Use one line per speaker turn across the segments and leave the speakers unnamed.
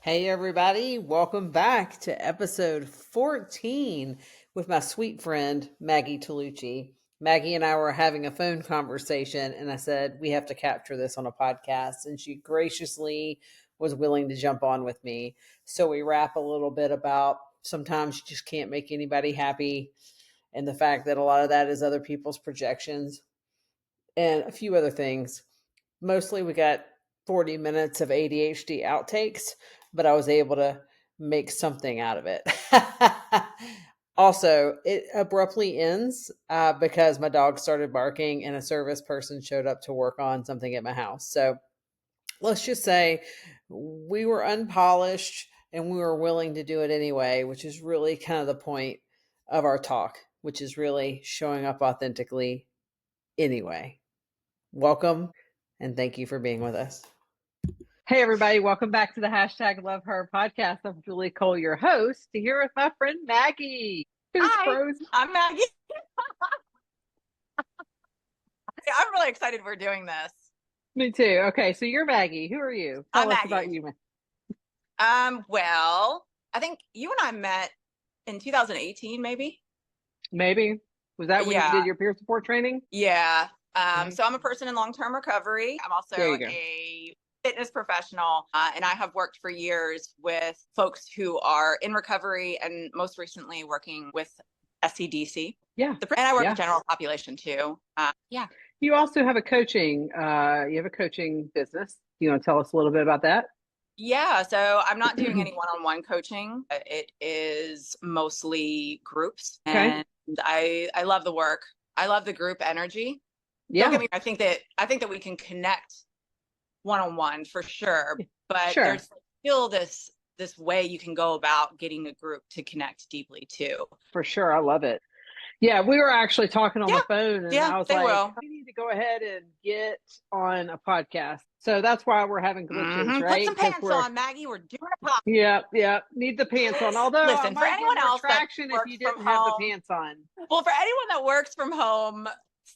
Hey, everybody, welcome back to episode 14 with my sweet friend, Maggie Talucci. Maggie and I were having a phone conversation, and I said, we have to capture this on a podcast. And she graciously was willing to jump on with me. So we rap a little bit about sometimes you just can't make anybody happy, and the fact that a lot of that is other people's projections, and a few other things. Mostly we got 40 minutes of ADHD outtakes, but I was able to make something out of it. Also, it abruptly ends because my dog started barking and a service person showed up to work on something at my house. So let's just say we were unpolished and we were willing to do it anyway, which is really kind of the point of our talk, which is really showing up authentically anyway. Welcome and thank you for being with us. Hey, everybody. Welcome back to the hashtag Love Her podcast. I'm Julie Cole, your host, here with my friend Maggie, who's
Hi,
frozen.
I'm Maggie. I'm really excited we're doing this.
Me too. Okay, so you're Maggie. Who are you? Tell us about you.
Well, I think you and I met in 2018, maybe.
Maybe. Was that when you
Yeah,
did your peer support training?
yeah. So I'm a person in long-term recovery. I'm also
There you go.
a fitness professional, and I have worked for years with folks who are in recovery, and most recently working with SCDC.
Yeah.
And I work
Yeah.
with general population too. Yeah.
You also have a coaching, you have a coaching business. You want to tell us a little bit about that?
Yeah, so I'm not doing any one-on-one coaching. It is mostly groups,
Okay.
and I love the work. I love the group energy.
Yeah.
Don't get me. I think that we can connect one-on-one for sure, but
Sure.
there's still this way you can go about getting a group to connect deeply too.
For sure. I love it. Yeah, we were actually talking on the phone, and I was like, we need to go ahead and get on a podcast. So that's why we're having glitches, right?
Put some pants on, Maggie. We're doing a podcast.
Yeah. Need the pants on. Although
listen,
I might
for anyone else
traction if you didn't have the pants on.
Well, for anyone that works from home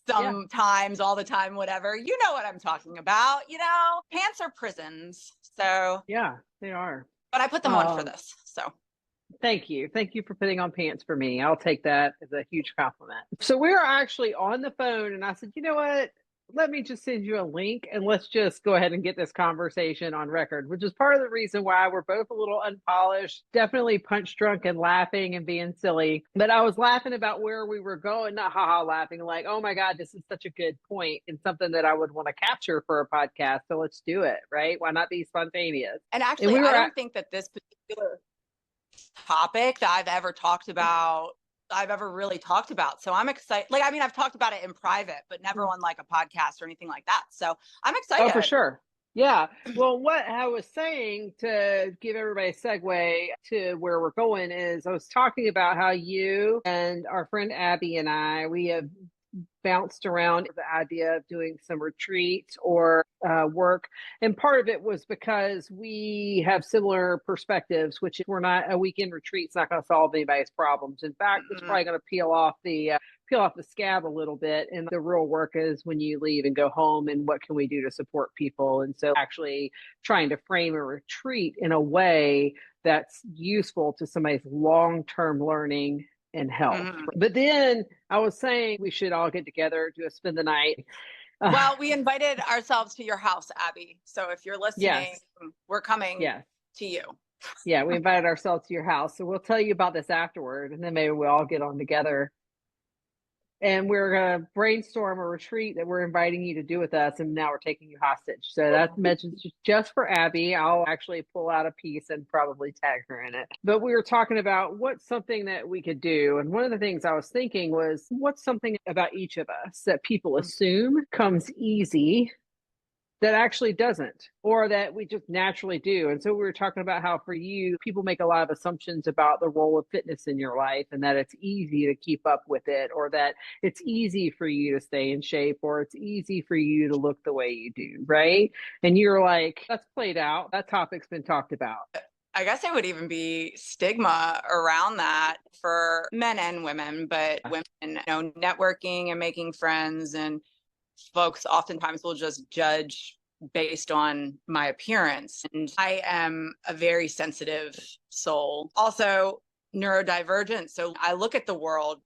sometimes, all the time, whatever, you know what I'm talking about. You know, pants are prisons. So
yeah, they are.
But I put them on for this. So
thank you for putting on pants for me. I'll take that as a huge compliment. So we were actually on the phone, and I said, you know what? Let me just send you a link and let's just go ahead and get this conversation on record, which is part of the reason why we're both a little unpolished, definitely punch drunk and laughing and being silly. But I was laughing about where we were going, not haha laughing, like, oh my God, this is such a good point and something that I would want to capture for a podcast. So let's do it, right? Why not be spontaneous?
And actually, I don't think that this particular topic that I've ever really talked about. So I'm excited. Like, I mean, I've talked about it in private, but never on like a podcast or anything like that. So I'm excited.
Oh, for sure. Yeah. Well, what I was saying, to give everybody a segue to where we're going, is I was talking about how you and our friend Abby and we have bounced around the idea of doing some retreats or work. And part of it was because we have similar perspectives, which we're not, a weekend retreat's not going to solve anybody's problems. In fact, it's probably going to peel off the scab a little bit. And the real work is when you leave and go home, and what can we do to support people? And so actually trying to frame a retreat in a way that's useful to somebody's long-term learning and health. But then I was saying we should all get together to spend the night.
Well, we invited ourselves to your house, Abby. So if you're listening, we're coming to you.
Yeah, we invited ourselves to your house. So we'll tell you about this afterward, and then maybe we'll all get on together. And we're going to brainstorm a retreat that we're inviting you to do with us. And now we're taking you hostage. So that's mentioned just for Abby. I'll actually pull out a piece and probably tag her in it. But we were talking about what's something that we could do. And one of the things I was thinking was, what's something about each of us that people assume comes easy that actually doesn't, or that we just naturally do. And so we were talking about how for you, people make a lot of assumptions about the role of fitness in your life, and that it's easy to keep up with it, or that it's easy for you to stay in shape, or it's easy for you to look the way you do, right? And you're like, that's played out. That topic's been talked about.
I guess it would even be stigma around that for men and women, but women, networking and making friends, and folks oftentimes will just judge based on my appearance. And I am a very sensitive soul. Also neurodivergent. So I look at the world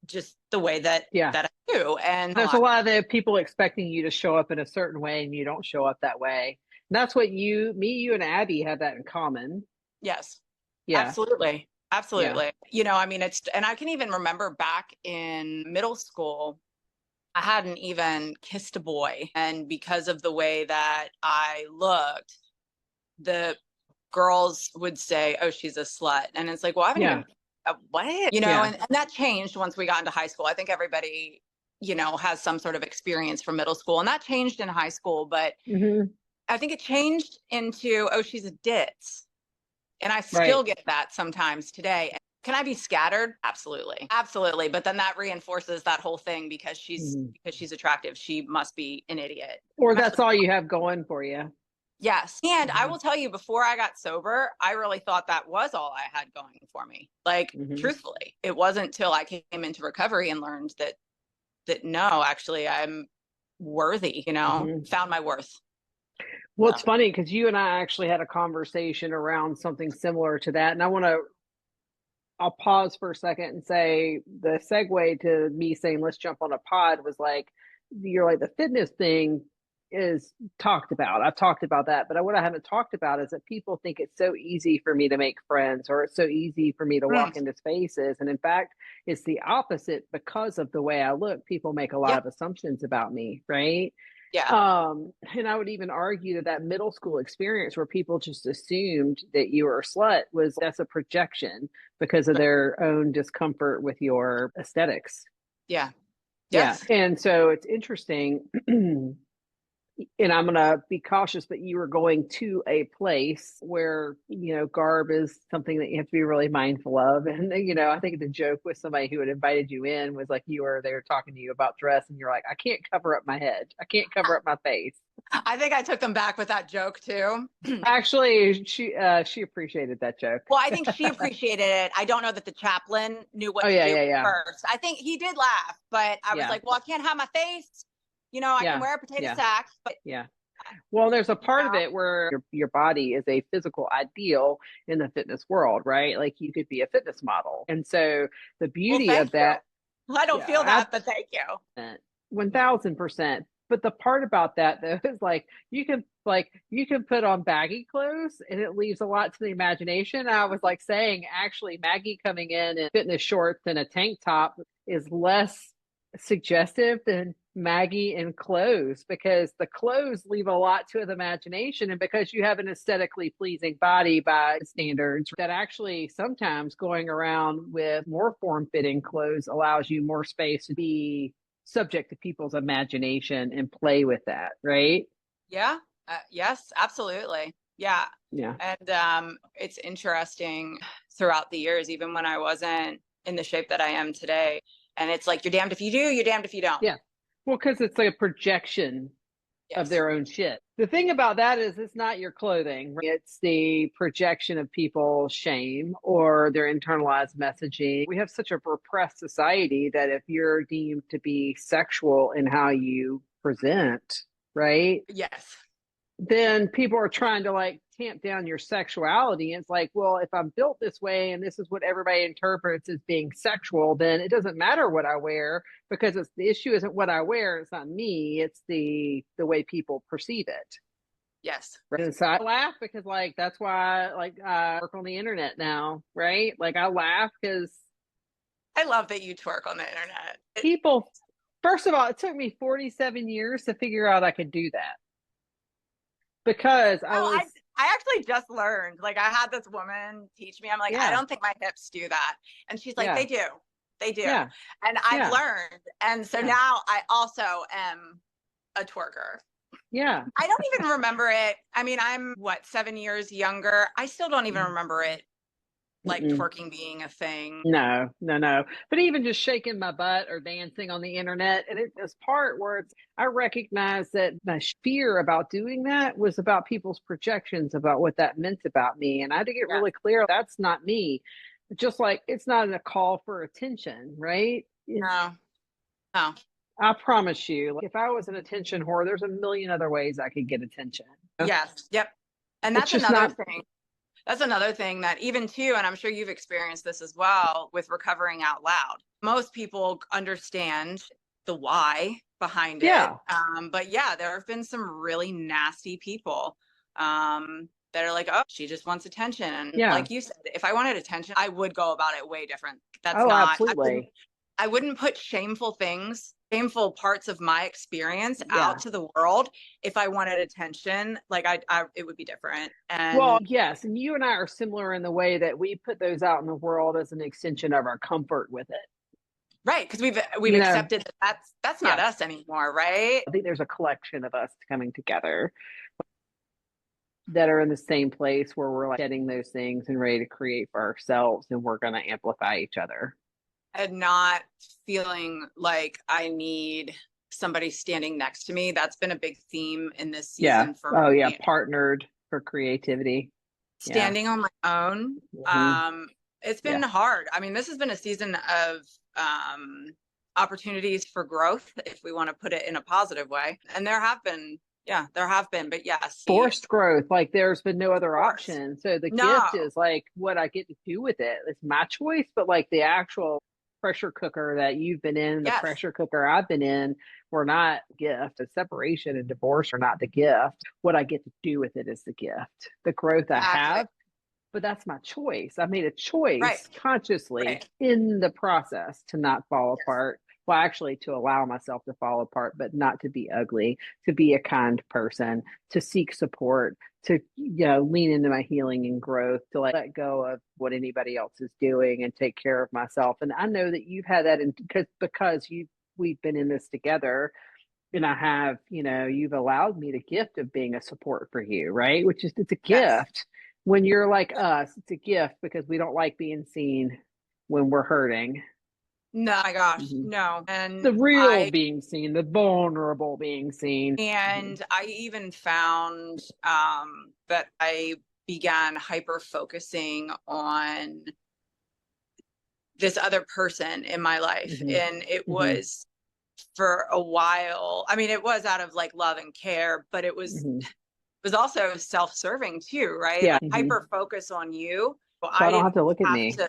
just the way that I do. And
there's a lot of people expecting you to show up in a certain way and you don't show up that way. And that's what you and Abby have that in common.
Yes.
Yeah.
Absolutely. Absolutely. Yeah. You know, I mean, and I can even remember back in middle school, I hadn't even kissed a boy. And because of the way that I looked, the girls would say, oh, she's a slut. And it's like, well, I haven't even, what? You know, and that changed once we got into high school. I think everybody, you know, has some sort of experience from middle school. And that changed in high school. But I think it changed into, oh, she's a ditz. And I still get that sometimes today. Can I be scattered? Absolutely. Absolutely. But then that reinforces that whole thing because she's attractive. She must be an idiot.
Or that's all you have going for you.
Yes. And I will tell you, before I got sober, I really thought that was all I had going for me. Like, truthfully, it wasn't till I came into recovery and learned that no, actually, I'm worthy, you know, found my worth.
Well, it's funny because you and I actually had a conversation around something similar to that. And I'll pause for a second and say the segue to me saying, let's jump on a pod was like, you're like, the fitness thing is talked about. I've talked about that. But what I haven't talked about is that people think it's so easy for me to make friends or it's so easy for me to walk into spaces. And in fact, it's the opposite because of the way I look. People make a lot of assumptions about me, right?
Yeah.
And I would even argue that middle school experience where people just assumed that you were a slut that's a projection because of their own discomfort with your aesthetics.
Yeah. Yes.
Yeah. And so it's interesting. And I'm going to be cautious, but you were going to a place where, you know, garb is something that you have to be really mindful of. And, you know, I think the joke with somebody who had invited you in was like, they were talking to you about dress and you're like, I can't cover up my head. I can't cover up my face.
I think I took them back with that joke too.
Actually, she appreciated that joke.
Well, I think she appreciated it. I don't know that the chaplain knew what to do first. I think he did laugh, but I was like, well, I can't have my face. You know, I can wear a potato sack, but
well, there's a part of it where your body is a physical ideal in the fitness world, right? Like you could be a fitness model. And so the beauty of that,
I don't feel that, but thank you.
1000%. But the part about that though is like you can put on baggy clothes and it leaves a lot to the imagination. I was like saying, actually, Maggie coming in fitness shorts and a tank top is less suggestive than Maggie in clothes because the clothes leave a lot to the imagination, and because you have an aesthetically pleasing body by standards, that actually sometimes going around with more form-fitting clothes allows you more space to be subject to people's imagination and play with that, right?
Yeah. Yes, absolutely. Yeah.
Yeah.
And it's interesting throughout the years, even when I wasn't in the shape that I am today. And it's like, you're damned if you do, you're damned if you don't.
Yeah. Well, because it's like a projection of their own shit. The thing about that is it's not your clothing. It's the projection of people's shame or their internalized messaging. We have such a repressed society that if you're deemed to be sexual in how you present, right?
Yes.
Then people are trying to like tamp down your sexuality. And it's like, well, if I'm built this way and this is what everybody interprets as being sexual, then it doesn't matter what I wear because the issue isn't what I wear. It's not me. It's the way people perceive it.
Yes.
Right. And so I laugh because like, that's why I work on the internet now, right? Like I laugh because
I love that you twerk on the internet.
People, first of all, it took me 47 years to figure out I could do that. Because I
actually just learned, like I had this woman teach me, I'm like, I don't think my hips do that. And she's like, they do. Yeah. And I've learned. And so now I also am a twerker.
Yeah.
I don't even remember it. I mean, I'm 7 years younger. I still don't even remember it. Like twerking being a thing.
No. But even just shaking my butt or dancing on the internet, and this part where I recognize that my fear about doing that was about people's projections about what that meant about me. And I had to get really clear, that's not me. Just like it's not a call for attention, right?
No.
I promise you, like, if I was an attention whore, there's a million other ways I could get attention.
Yes. Yep. And
It's
that's
just
another
not,
thing. That's another thing that even too, and I'm sure you've experienced this as well with recovering out loud. Most people understand the why behind it.
yeah,
But yeah, there have been some really nasty people that are like, oh, she just wants attention. And
yeah.
like you said, if I wanted attention, I would go about it way different. That's
Oh,
not,
absolutely.
I wouldn't put shameful things, shameful parts of my experience
Yeah.
out to the world. If I wanted attention, like it would be different.
Well,
And
yes. And you and I are similar in the way that we put those out in the world as an extension of our comfort with it.
right, because we've
You know,
accepted that that's not
yeah.
us anymore, right?
I think there's a collection of us coming together that are in the same place where we're like getting those things and ready to create for ourselves, and we're going to amplify each other.
And not feeling like I need somebody standing next to me. That's been a big theme in this
Yeah.
season for
Oh, yeah.
me.
Partnered for creativity. Yeah.
Standing on my own.
Mm-hmm.
It's been
Yeah.
hard. I mean, this has been a season of opportunities for growth, if we want to put it in a positive way. And there have been, yeah, there have been, but yes,
Forced growth. Like there's been no other
force.
option. So the gift
No,
is like what I get to do with it. It's my choice, but like the actual pressure cooker that you've been in, the
yes,
pressure cooker I've been in, were not gift. The separation and divorce are not the gift. What I get to do with it is the gift. The growth I
exactly.
have, but that's my choice. I made a
Right,
choice consciously
right.
in the process to not fall apart. Well, actually, to allow myself to fall apart, but not to be ugly, to be a kind person, to seek support, to lean into my healing and growth, to like let go of what anybody else is doing and take care of myself. And I know that you've had that, because we've been in this together, and I have, you've allowed me the gift of being a support for you, right? Which is, it's a
Yes.
gift. When you're like us, it's a gift because we don't like being seen when we're hurting.
No, my gosh,
Mm-hmm.
no.
The real being seen, the vulnerable being seen. Mm-hmm.
And I even found that I began hyper focusing on this other person in my life.
Mm-hmm.
And it
Mm-hmm.
was for a while. I mean, it was out of like love and care, but it
Mm-hmm.
was also self-serving too, right?
Yeah.
Like
Mm-hmm.
hyper focus on you. So
So I
I
don't have
didn't
to look at
have
me.
to,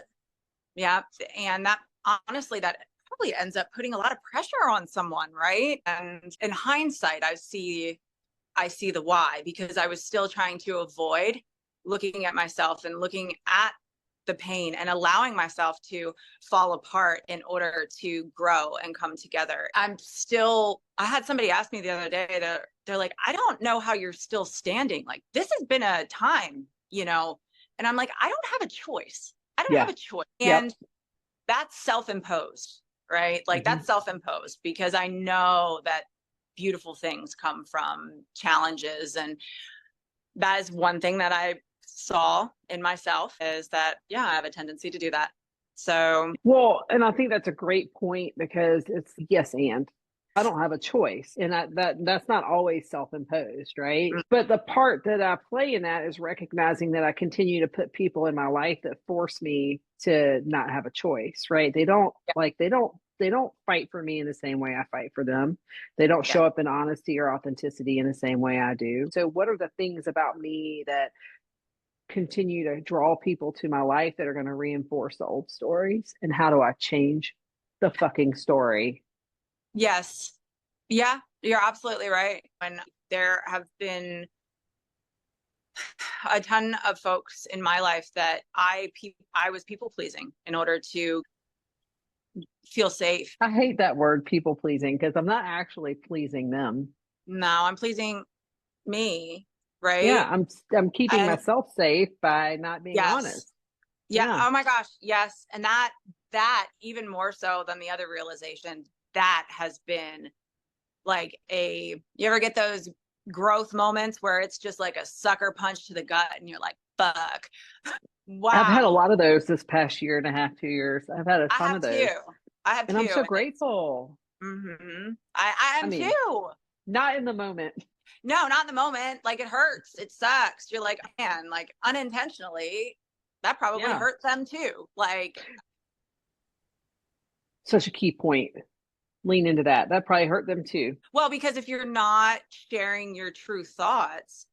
yeah. And that honestly, that probably ends up putting a lot of pressure on someone, right? And in hindsight, I see the why, because I was still trying to avoid looking at myself and looking at the pain and allowing myself to fall apart in order to grow and come together. I had somebody ask me the other day that they're like, I don't know how you're still standing. Like, this has been a time, and I'm like, I don't have a choice. I don't have
Yeah.
a choice.
Yep.
And that's self-imposed, right? Like
Mm-hmm.
that's self-imposed, because I know that beautiful things come from challenges. And that is one thing that I saw in myself, is that, yeah, I have a tendency to do that. So,
Well, and I think that's a great point, because it's yes, and I don't have a choice, and that's not always self-imposed, right? But the part that I play in that is recognizing that I continue to put people in my life that force me to not have a choice, right? They don't fight for me in the same way I fight for them. They don't
yeah.
show up in honesty or authenticity in the same way I do. So what are the things about me that continue to draw people to my life that are going to reinforce the old stories? And how do I change the fucking story?
Yes. Yeah, you're absolutely right. And there have been a ton of folks in my life that I was people pleasing in order to feel safe.
I hate that word, people pleasing, because I'm not actually pleasing them.
No, I'm pleasing me,
Yeah,
right?
I'm keeping
And
myself safe by not being
yes.
honest.
Yeah.
Yeah.
Oh my gosh. Yes. And that even more so than the other realization, that has been like you ever get those growth moments where it's just like a sucker punch to the gut and you're like, fuck,
I've had a
wow.
lot of those this past year and a half, 2 years. I've had a
I
ton
have
of
two.
those.
I have
And I'm
two.
so
And
grateful.
I
I
am
mean,
too.
not in the moment.
No, not in the moment. Like it hurts. It sucks. You're like, man, like unintentionally, that probably
Yeah.
hurt them too. Like,
Such a key point. lean into that. That probably hurt them too.
Well, because if you're not sharing your true thoughts,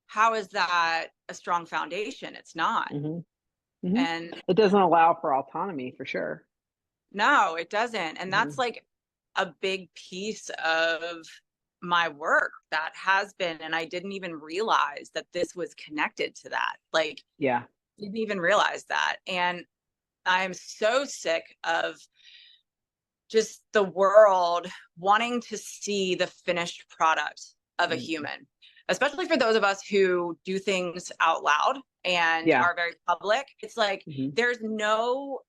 how is that a strong foundation? It's not.
Hmm. Hmm.
And
It doesn't allow for autonomy for sure.
no, it doesn't. And that's
Hmm.
like a big piece of my work that has been, and I didn't even realize that this was connected to that. Like,
Yeah.
didn't even realize that. And I'm so sick of just the world wanting to see the finished product of a
Mm.
human, especially for those of us who do things out loud and
Yeah.
are very public. It's like
Hmm.
there's no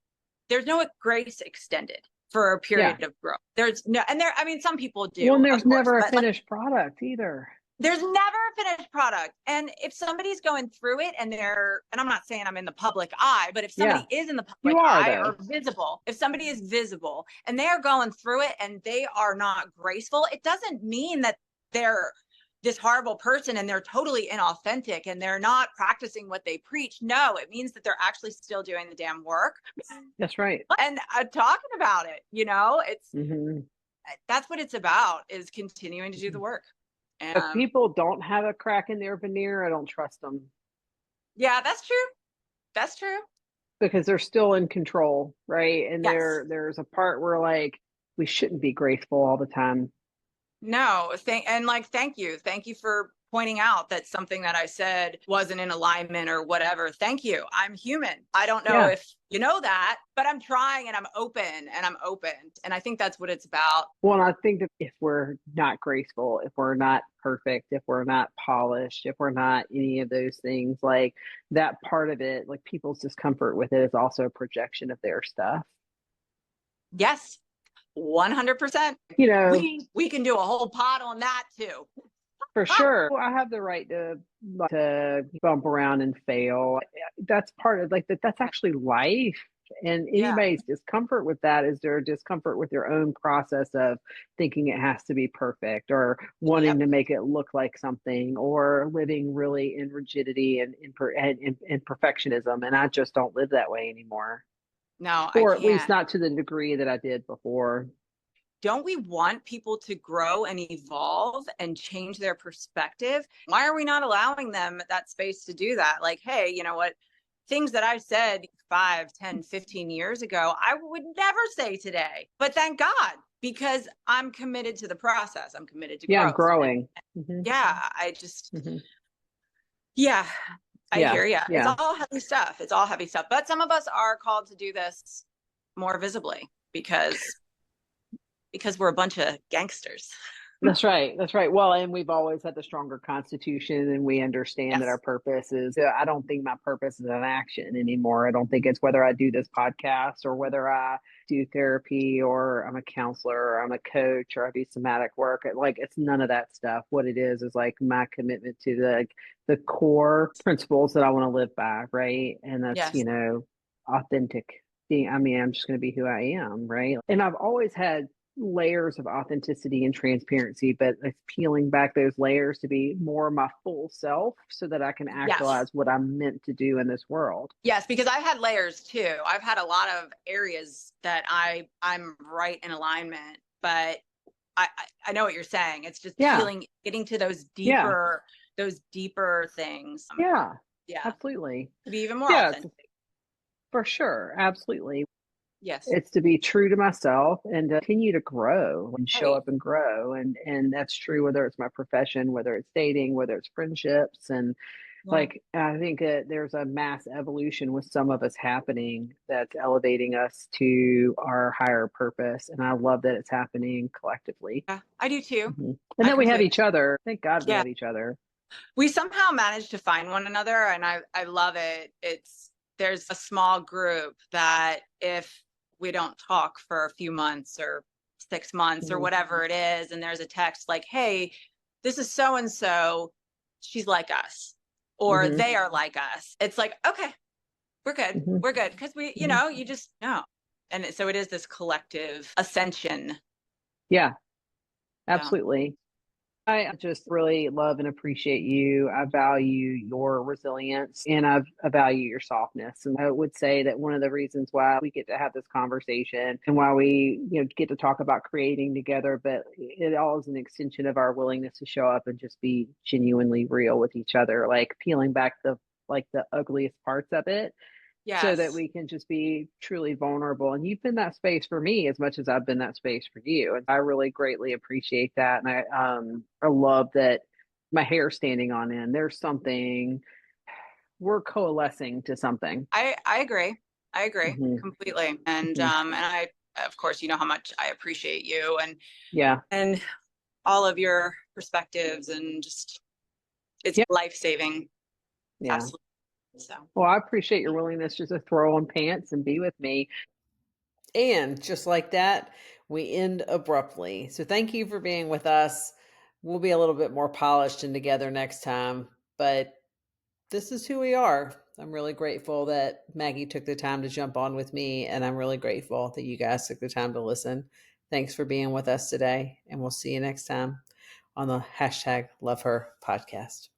grace extended for a
Yeah.
period of growth. There's no, and there, I mean, some people
Well,
do,
and
of
there's
course,
never a
but like
finished product either.
there's never a finished product. And if somebody's going through it and and I'm not saying I'm in the public eye, but if
Yeah.
somebody is in the
You
public
are
eye
though.
or visible, if somebody is visible and they are going through it and they are not graceful, it doesn't mean that they're this horrible person and they're totally inauthentic and they're not practicing what they preach. No, it means that they're actually still doing the damn work
That's right.
and talking about it. It's
Hmm.
that's what it's about, is continuing to do the work.
If
And
people don't have a crack in their veneer, I don't trust them
yeah, that's true. That's true.
because they're still in control, right? And
Yes.
there's a part where like we shouldn't be graceful all the time.
No, thank you. Thank you for pointing out that something that I said wasn't in alignment or whatever. Thank you. I'm human. I don't know
Yeah.
if you know that, but I'm trying and I'm open and I'm open. And I think that's what it's about.
Well, and I think that if we're not graceful, if we're not perfect, if we're not polished, if we're not any of those things, like that part of it, like people's discomfort with it is also a projection of their stuff.
Yes, 100%.
You know,
We can do a whole pod on that too.
for sure. I have the right to bump around and fail. That's part of like that. That's actually life. And
Yeah.
anybody's discomfort with that is their discomfort with their own process of thinking it has to be perfect or wanting
Yep.
to make it look like something or living really in rigidity and perfectionism. And I just don't live that way anymore,
No, I
or at least
can't.
not to the degree that I did before.
Don't we want people to grow and evolve and change their perspective? Why are we not allowing them that space to do that? Like, hey, you know what? Things that I said 5, 10, 15 years ago, I would never say today. But thank God, because I'm committed to the process. I'm committed to
Yeah, I'm
growth. And
growing. Hmm.
yeah, I just,
Hmm.
yeah, I
Yeah,
hear you. It's
yeah.
all heavy stuff. It's all heavy stuff. But some of us are called to do this more visibly because we're a bunch of gangsters.
That's right. That's right. Well, and we've always had the stronger constitution, and we understand that our
Yes.
purpose is. I don't think my purpose is an action anymore. I don't think it's whether I do this podcast or whether I do therapy or I'm a counselor or I'm a coach or I do somatic work. Like it's none of that stuff. What it is like my commitment to the core principles that I want to live by, right? And that's
Yes.
authentic. Being, I mean, I'm just going to be who I am, right? And I've always had layers of authenticity and transparency, but it's peeling back those layers to be more my full self so that I can
Yes.
actualize what I'm meant to do in this world.
Yes, because I've had layers too. I've had a lot of areas that I'm right in alignment, but I know what you're saying. It's just
Yeah.
getting to
Yeah.
those deeper things.
Yeah.
Yeah,
Absolutely.
to be even more
Yeah,
authentic.
for sure. Absolutely.
Yes.
It's to be true to myself and to continue to grow and show
Right.
up and grow. And that's true whether it's my profession, whether it's dating, whether it's friendships. And
Yeah.
like I think there's a mass evolution with some of us happening that's elevating us to our higher purpose. And I love that it's happening collectively.
Yeah, I do too.
Hmm. And
I
that we have
completely.
each other. Thank God we
Yeah.
have each other.
We somehow managed to find one another, and I love it. There's a small group that if we don't talk for a few months or 6 months or
Hmm.
whatever it is, and there's a text like, hey, this is so and so, she's like us, or
Hmm.
they are like us. It's like, okay, we're good.
Hmm.
We're good. Because
Hmm.
you just know. And so it is this collective ascension.
Yeah,
Yeah.
absolutely. I just really love and appreciate you. I value your resilience and I value your softness. And I would say that one of the reasons why we get to have this conversation and why we, get to talk about creating together, but it all is an extension of our willingness to show up and just be genuinely real with each other, like peeling back the ugliest parts of it so that
Yes.
we can just be truly vulnerable. And you've been that space for me as much as I've been that space for you. And I really greatly appreciate that. And I love that my hair standing on end. There's something we're coalescing to something.
I agree. I agree
Hmm.
completely.
Hmm.
And I, of course, you know how much I appreciate you
Yeah.
and all of your perspectives, and just it's
Yeah.
life-saving.
Yeah.
Absolutely. So
Well, I appreciate your willingness just to throw on pants and be with me. And just like that, we end abruptly. So thank you for being with us. We'll be a little bit more polished and together next time, but this is who we are. I'm really grateful that Maggie took the time to jump on with me, and I'm really grateful that you guys took the time to listen. Thanks for being with us today, and we'll see you next time on the hashtag Love Her podcast.